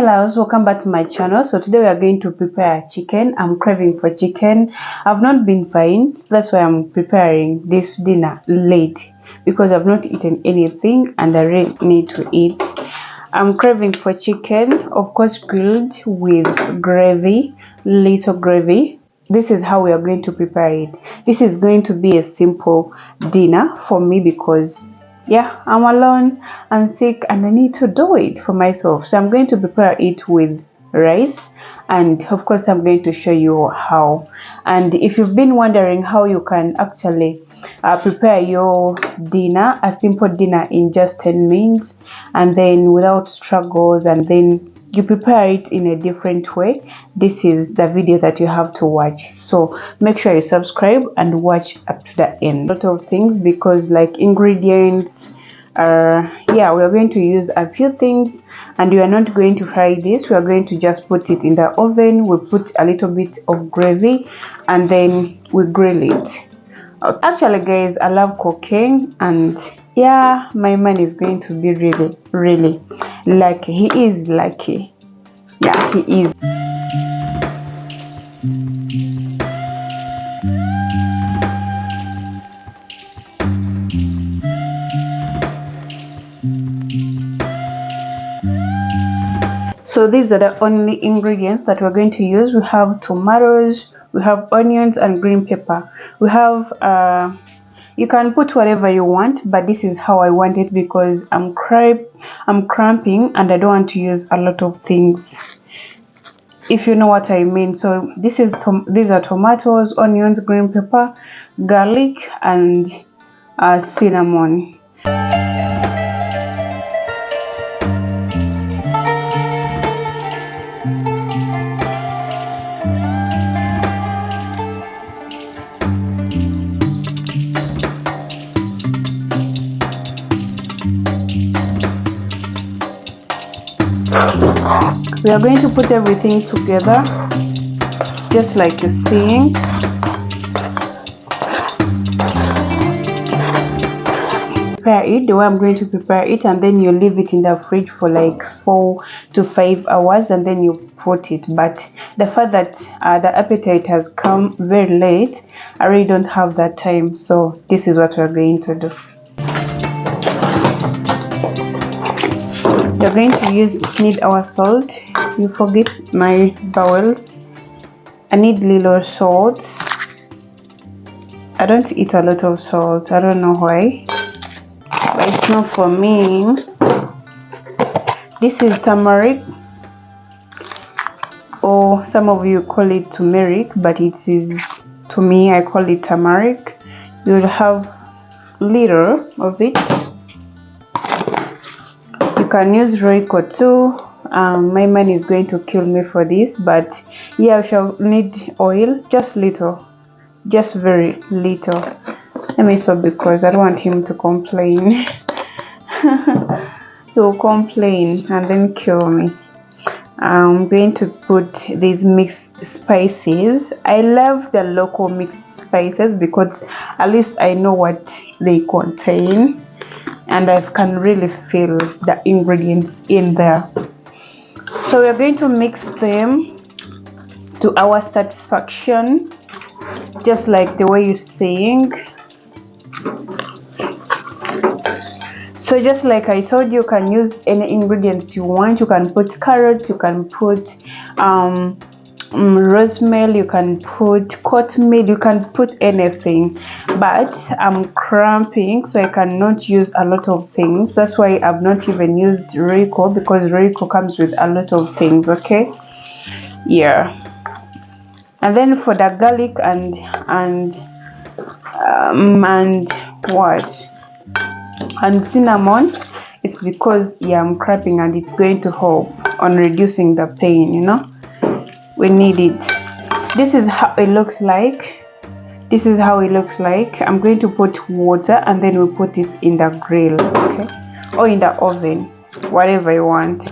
loves, welcome back to my channel. So today we are going to prepare chicken. I'm craving for chicken. I've not been fine, so that's why I'm preparing this dinner late, because I've not eaten anything and I really need to eat. I'm craving for chicken, of course grilled with gravy, little gravy. This is how we are going to prepare it. This is going to be a simple dinner for me because yeah, I'm alone, I'm sick, and I need to do it for myself. So I'm going to prepare it with rice, and of course I'm going to show you how. And if you've been wondering how you can actually prepare your dinner, a simple dinner in just 10 minutes, and then without struggles, and then you prepare it in a different way, this is the video that you have to watch. So make sure you subscribe and watch up to the end. A lot of things, because like ingredients, yeah, we are going to use a few things, and we are not going to fry this. We are going to just put it in the oven. We put a little bit of gravy and then we grill it. Actually guys, I love cooking, and yeah, my man is going to be really lucky. He is lucky. Yeah, he is. So these are the only ingredients that we're going to use. We have tomatoes, we have onions and green pepper. We have you can put whatever you want, but this is how I want it because I'm cramping and I don't want to use a lot of things, if you know what I mean. So these are tomatoes, onions, green pepper, garlic, and cinnamon. We are going to put everything together just like you're seeing. Prepare it the way I'm going to prepare it, and then you leave it in the fridge for like 4 to 5 hours, and then you put it. But the fact that the appetite has come very late, I really don't have that time, so this is what we're going to do. We're going to need our salt. You forget my bowels. I need little salt. I don't eat a lot of salt. I don't know why, but it's not for me. This is turmeric, or some of you call it turmeric, but it is, to me, I call it turmeric. You'll have little of it. You can use Royco too. My man is going to kill me for this, but yeah, we shall need oil, just little, just very little. Let me stop because I don't want him to complain. He will complain and then kill me. I'm going to put these mixed spices. I love the local mixed spices because at least I know what they contain, and I can really feel the ingredients in there. So we're going to mix them to our satisfaction, just like the way you're saying. So just like I told you, you can use any ingredients you want. You can put carrots, you can put rosemary, you can put oatmeal, you can put anything. But I'm cramping, so I cannot use a lot of things. That's why I've not even used Royco, because Royco comes with a lot of things. Okay, yeah. And then for the garlic and what, and cinnamon, it's because yeah, I'm cramping and it's going to help on reducing the pain, you know. We need it. This is how it looks like. This is how it looks like. I'm going to put water and then we put it in the grill, okay, or in the oven, whatever you want,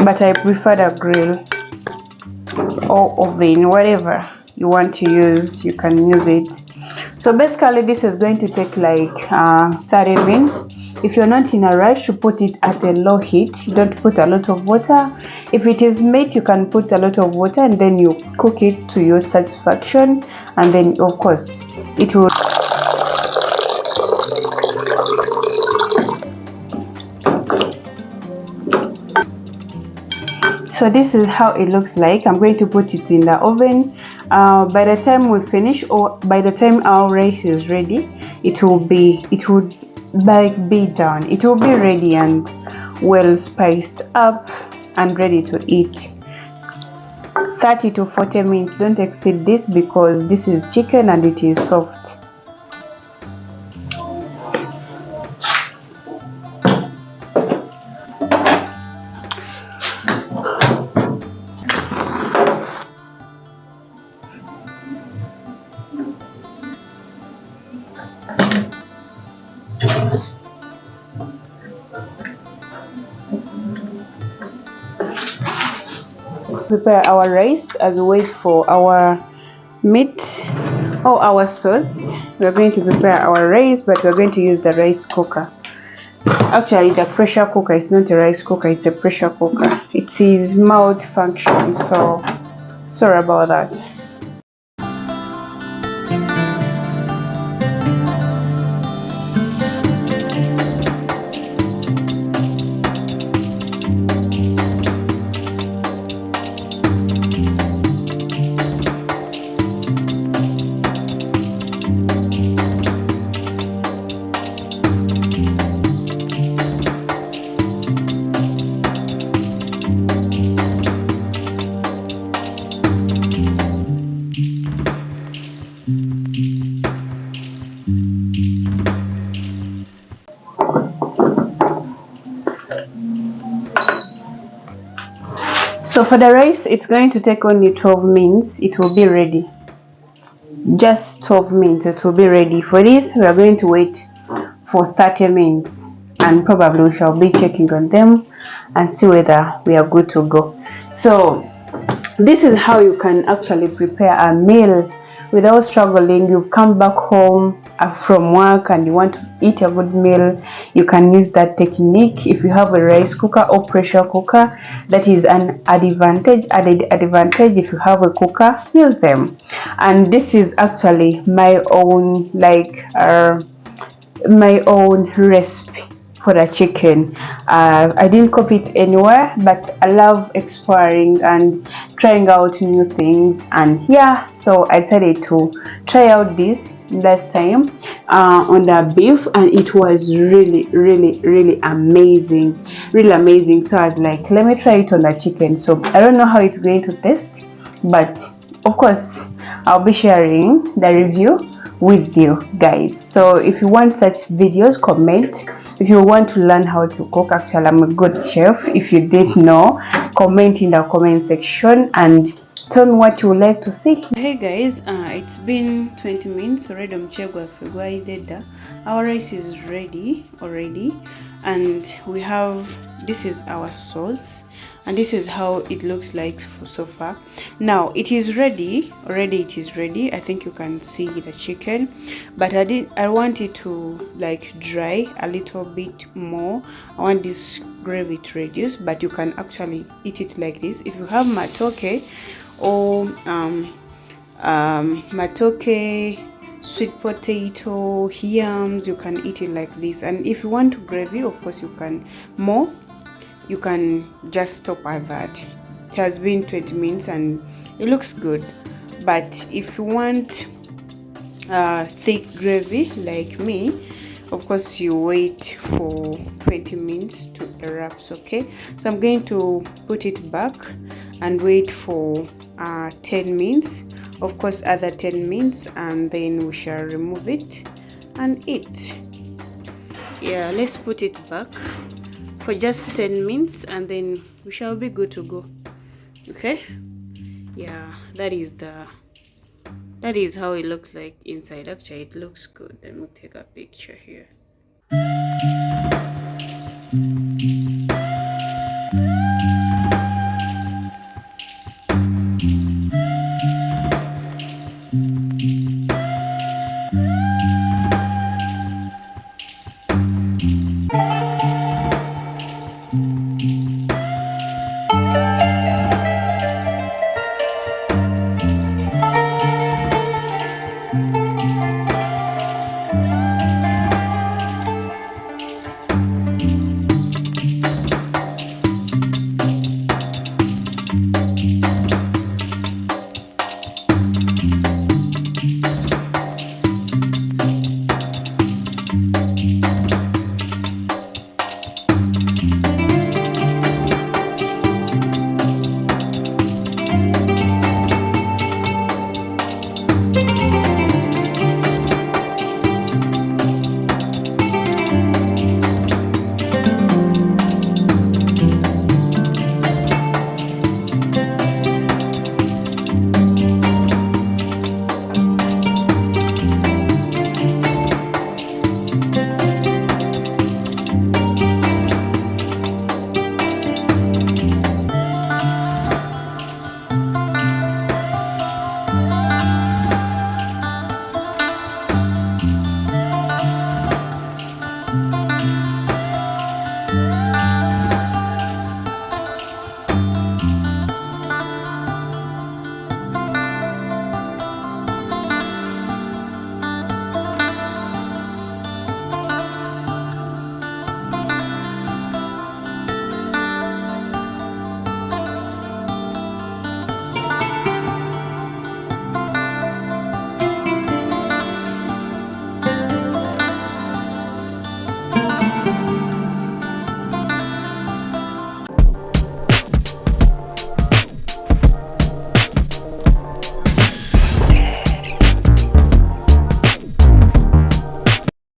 but I prefer the grill or oven. Whatever you want to use, you can use it. So basically this is going to take like 30 minutes. if you're not in a rush to put it at a low heat, don't put a lot of water. If it is meat, you can put a lot of water and then you cook it to your satisfaction, and then of course it will. So this is how it looks like. I'm going to put it in the oven. By the time we finish, or by the time our rice is ready, it would be done. It will be ready and well spiced up and ready to eat. 30 to 40 minutes. Don't exceed this because this is chicken and it is soft. Prepare our rice as we wait for our meat or our sauce. We're going to prepare our rice, but we're going to use the rice cooker. Actually, the pressure cooker is not a rice cooker, it's a pressure cooker. It is malfunction, so sorry about that. So for the rice, it's going to take only 12 minutes. It will be ready. Just 12 minutes, it will be ready. For this, we are going to wait for 30 minutes and probably we shall be checking on them and see whether we are good to go. So this is how you can actually prepare a meal without struggling. You've come back home from work and you want to eat a good meal, you can use that technique. If you have a rice cooker or pressure cooker, that is an added advantage. If you have a cooker, use them. And this is actually my own my own recipe for the chicken. I didn't copy it anywhere, but I love exploring and trying out new things, and yeah, so I decided to try out this last time on the beef, and it was really amazing, so I was like, let me try it on the chicken. So I don't know how it's going to taste, but of course I'll be sharing the review with you guys. So if you want such videos, comment. If you want to learn how to cook, actually I'm a good chef. If you didn't know, comment in the comment section and tell me what you would like to see. Hey guys, it's been 20 minutes already. Our rice is ready already, and we have, this is our sauce, and this is how it looks like so far. Now it is ready already. It is ready. I think you can see the chicken, but I want it to like dry a little bit more. I want this gravy to reduce, but you can actually eat it like this. If you have matoke or matoke, sweet potato, yams, you can eat it like this. And if you want gravy, of course you can more, you can just stop at that. It has been 20 minutes and it looks good, but if you want thick gravy like me, of course you wait for 20 minutes to erupt. Okay, so I'm going to put it back and wait for 10 minutes, of course other 10 minutes, and then we shall remove it and eat. Yeah, let's put it back for just 10 minutes and then we shall be good to go. Okay, yeah, that is how it looks like inside. Actually it looks good. Let me take a picture here.